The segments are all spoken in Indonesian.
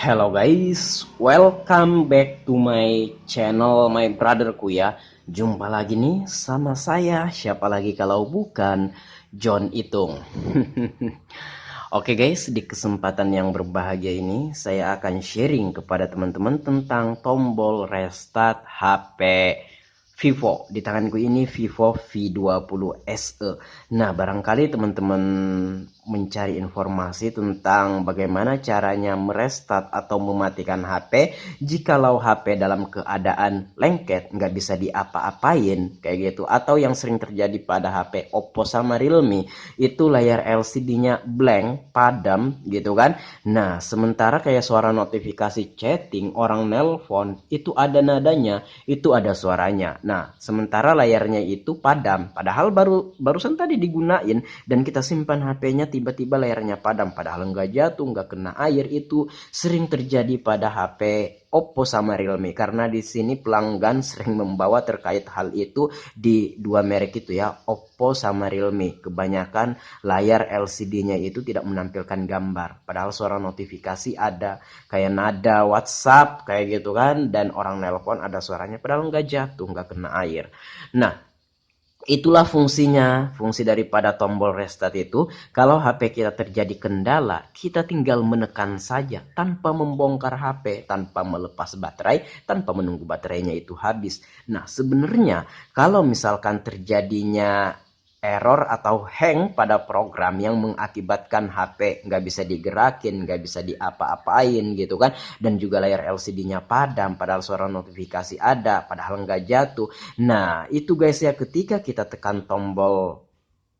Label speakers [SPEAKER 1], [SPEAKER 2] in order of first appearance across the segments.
[SPEAKER 1] Hello guys, welcome back to my channel, my brotherku ya. Jumpa lagi nih sama saya, siapa lagi kalau bukan John Itung. Oke guys, di kesempatan yang berbahagia ini saya akan sharing kepada teman-teman tentang tombol restart HP Vivo. Di tanganku ini Vivo V20 SE. Nah, barangkali teman-teman mencari informasi tentang bagaimana caranya merestart atau mematikan HP jikalau HP dalam keadaan lengket, nggak bisa diapa-apain kayak gitu, atau yang sering terjadi pada HP Oppo sama Realme itu layar LCD-nya blank, padam gitu kan. Nah, sementara kayak suara notifikasi chatting, orang nelpon itu ada nadanya, itu ada suaranya. Nah, sementara layarnya itu padam, padahal barusan tadi digunain dan kita simpan HP-nya, tiba-tiba layarnya padam, padahal nggak jatuh, nggak kena air. Itu sering terjadi pada HP Oppo sama Realme, karena di sini pelanggan sering membawa terkait hal itu di dua merek itu ya, Oppo sama Realme. Kebanyakan layar LCD-nya itu tidak menampilkan gambar, padahal suara notifikasi ada, kayak nada WhatsApp kayak gitu kan, dan orang nelpon ada suaranya, padahal nggak jatuh, nggak kena air. Nah, itulah fungsinya, fungsi daripada tombol restart itu. Kalau HP kita terjadi kendala, kita tinggal menekan saja tanpa membongkar HP, tanpa melepas baterai, tanpa menunggu baterainya itu habis. Nah, sebenarnya kalau misalkan terjadinya error atau hang pada program yang mengakibatkan HP nggak bisa digerakin, nggak bisa diapa-apain gitu kan, dan juga layar LCD-nya padam, padahal suara notifikasi ada, padahal nggak jatuh. Nah, itu guys ya, ketika kita tekan tombol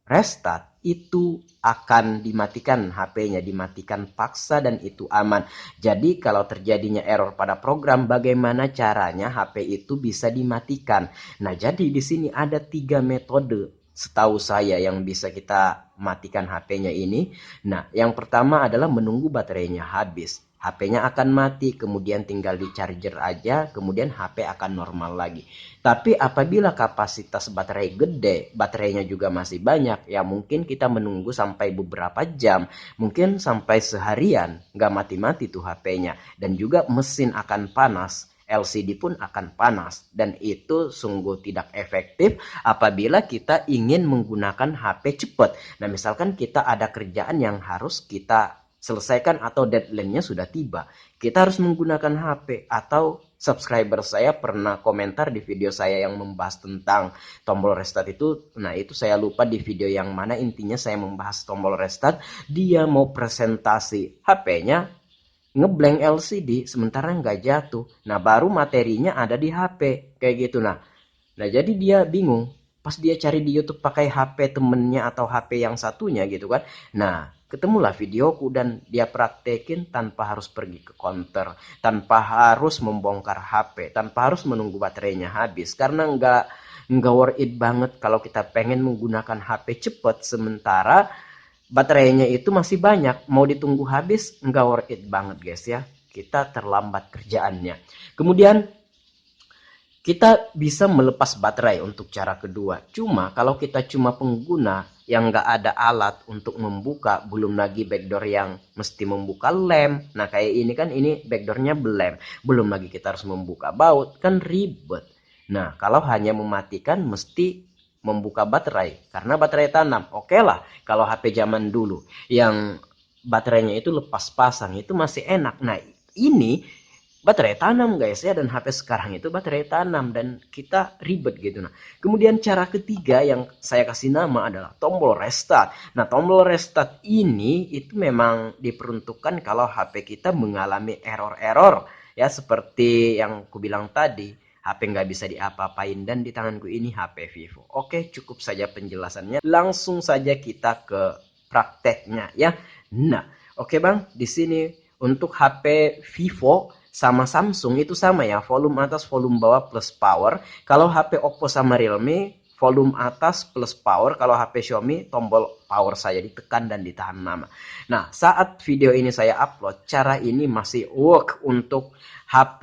[SPEAKER 1] restart, itu akan dimatikan HP-nya, dimatikan paksa dan itu aman. Jadi kalau terjadinya error pada program, bagaimana caranya HP itu bisa dimatikan? Nah, jadi di sini ada 3 metode setahu saya yang bisa kita matikan HP-nya ini. Nah, yang pertama adalah menunggu baterainya habis. HP-nya akan mati, kemudian tinggal di charger aja, kemudian HP akan normal lagi. Tapi apabila kapasitas baterai gede, baterainya juga masih banyak, ya mungkin kita menunggu sampai beberapa jam, mungkin sampai seharian, nggak mati-mati tuh HP-nya. Dan juga mesin akan panas, LCD pun akan panas, dan itu sungguh tidak efektif apabila kita ingin menggunakan HP cepat. Nah, misalkan kita ada kerjaan yang harus kita selesaikan atau deadline-nya sudah tiba, kita harus menggunakan HP. Atau subscriber saya pernah komentar di video saya yang membahas tentang tombol restart itu. Nah, itu saya lupa di video yang mana, intinya saya membahas tombol restart. Dia mau presentasi HP-nya ngeblank LCD sementara nggak jatuh. Nah, baru materinya ada di HP kayak gitu. Nah, jadi dia bingung. Pas dia cari di YouTube pakai HP temennya atau HP yang satunya gitu kan. Nah, ketemulah videoku dan dia praktekin tanpa harus pergi ke counter, tanpa harus membongkar HP, tanpa harus menunggu baterainya habis. Karena nggak worth it banget kalau kita pengen menggunakan HP cepat sementara baterainya itu masih banyak, mau ditunggu habis nggak worth it banget guys ya. Kita terlambat kerjaannya. Kemudian kita bisa melepas baterai untuk cara kedua. Cuma kalau kita cuma pengguna yang nggak ada alat untuk membuka, belum lagi backdoor yang mesti membuka lem. Nah, kayak ini kan, ini backdoornya belem. Belum lagi kita harus membuka baut, kan ribet. Nah, kalau hanya mematikan mesti membuka baterai. Karena baterai tanam, oke lah. Kalau HP zaman dulu yang baterainya itu lepas pasang, itu masih enak. Nah, ini baterai tanam guys ya, dan HP sekarang itu baterai tanam dan kita ribet gitu. Nah, kemudian cara ketiga yang saya kasih nama adalah tombol restart. Nah, tombol restart ini itu memang diperuntukkan kalau HP kita mengalami error-error ya, seperti yang aku bilang tadi, HP nggak bisa diapa-apain, dan di tanganku ini HP Vivo. Oke, cukup saja penjelasannya, langsung saja kita ke prakteknya ya. Nah, oke bang, di sini untuk HP Vivo sama Samsung itu sama ya, volume atas volume bawah plus power. Kalau HP Oppo sama Realme volume atas plus power. Kalau HP Xiaomi tombol power saya ditekan dan ditahan lama. Nah, saat video ini saya upload, cara ini masih work untuk HP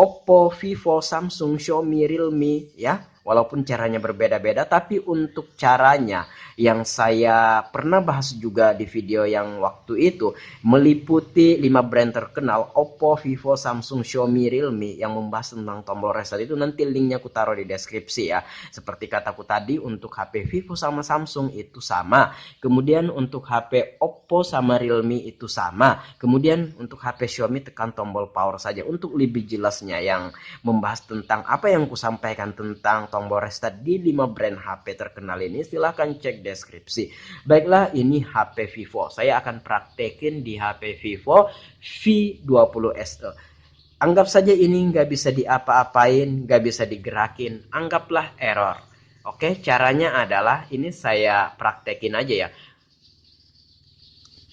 [SPEAKER 1] Oppo, Vivo, Samsung, Xiaomi, Realme ya. Walaupun caranya berbeda-beda, tapi untuk caranya yang saya pernah bahas juga di video yang waktu itu, meliputi 5 brand terkenal, Oppo, Vivo, Samsung, Xiaomi, Realme, yang membahas tentang tombol reset itu, nanti linknya aku taruh di deskripsi ya. Seperti kataku tadi, untuk HP Vivo sama Samsung itu sama. Kemudian untuk HP Oppo sama Realme itu sama. Kemudian untuk HP Xiaomi tekan tombol power saja. Untuk lebih jelasnya yang membahas tentang apa yang kusampaikan tentang tombol restart di 5 brand HP terkenal ini, silahkan cek deskripsi. Baiklah, ini HP Vivo. Saya akan praktekin di HP Vivo V20 SE. Anggap saja ini nggak bisa diapa-apain, nggak bisa digerakin. Anggaplah error. Oke, caranya adalah ini saya praktekin aja ya.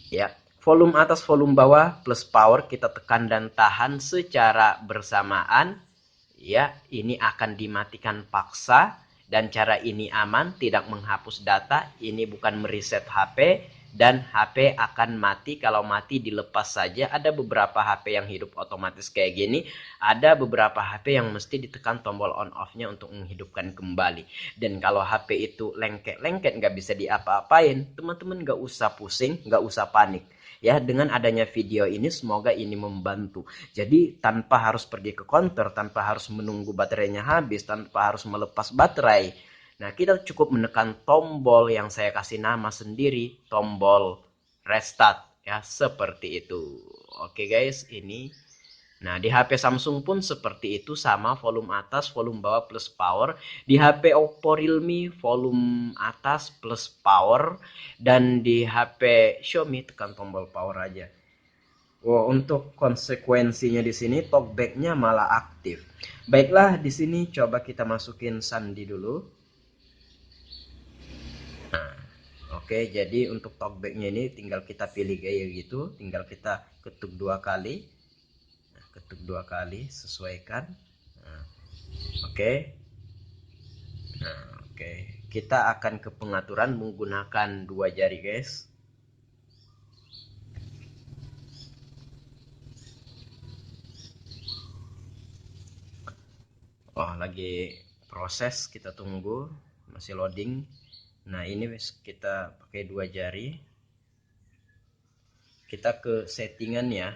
[SPEAKER 1] Ya, volume atas volume bawah plus power kita tekan dan tahan secara bersamaan. Ya, ini akan dimatikan paksa dan cara ini aman, tidak menghapus data, ini bukan mereset HP dan HP akan mati. Kalau mati dilepas saja. Ada beberapa HP yang hidup otomatis kayak gini, ada beberapa HP yang mesti ditekan tombol on off-nya untuk menghidupkan kembali. Dan kalau HP itu lengket-lengket nggak bisa diapa-apain, teman-teman nggak usah pusing, nggak usah panik. Ya, dengan adanya video ini semoga ini membantu. Jadi tanpa harus pergi ke counter, tanpa harus menunggu baterainya habis, tanpa harus melepas baterai. Nah, kita cukup menekan tombol yang saya kasih nama sendiri, tombol restart ya, seperti itu. Oke guys, ini. Nah, di HP Samsung pun seperti itu, sama volume atas, volume bawah plus power. Di HP Oppo Realme volume atas plus power, dan di HP Xiaomi tekan tombol power aja. Wow, untuk konsekuensinya di sini talkback-nya malah aktif. Baiklah, di sini coba kita masukin sandi dulu. Nah, oke, jadi untuk talkback-nya ini tinggal kita pilih gaya gitu, tinggal kita ketuk 2 kali. Nah, ketuk 2 kali, sesuaikan. Nah, oke. Nah, oke. Kita akan ke pengaturan menggunakan 2 jari, guys. Oh, lagi proses, kita tunggu, masih loading. Nah, ini kita pakai 2 jari. Kita ke settingan ya.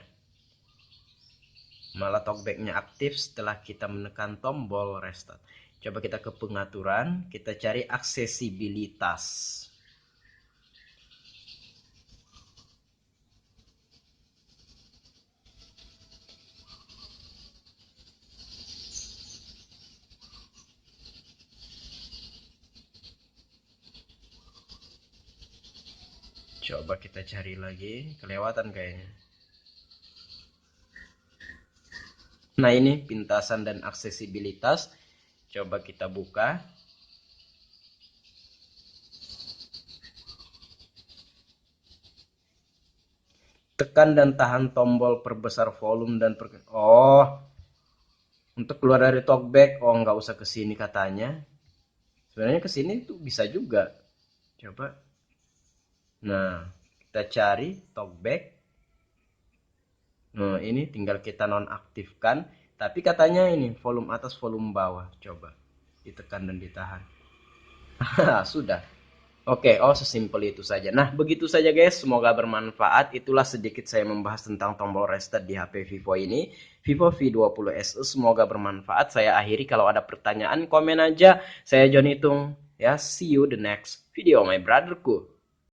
[SPEAKER 1] Malah talkback-nya aktif setelah kita menekan tombol restart. Coba kita ke pengaturan, kita cari aksesibilitas. Coba kita cari lagi, kelewatan kayaknya. Nah, ini pintasan dan aksesibilitas. Coba kita buka. Tekan dan tahan tombol perbesar volume dan untuk keluar dari talkback, nggak usah ke sini katanya. Sebenarnya ke sini tuh bisa juga. Coba. Nah, kita cari talkback. Nah, ini tinggal kita nonaktifkan. Tapi katanya ini volume atas, volume bawah. Coba ditekan dan ditahan. Sudah. Oke, sesimpel itu saja. Nah, begitu saja guys. Semoga bermanfaat. Itulah sedikit saya membahas tentang tombol restart di HP Vivo ini. Vivo V20 SE. Semoga bermanfaat. Saya akhiri. Kalau ada pertanyaan, komen aja. Saya John Hitung. Ya, see you the next video, my brotherku.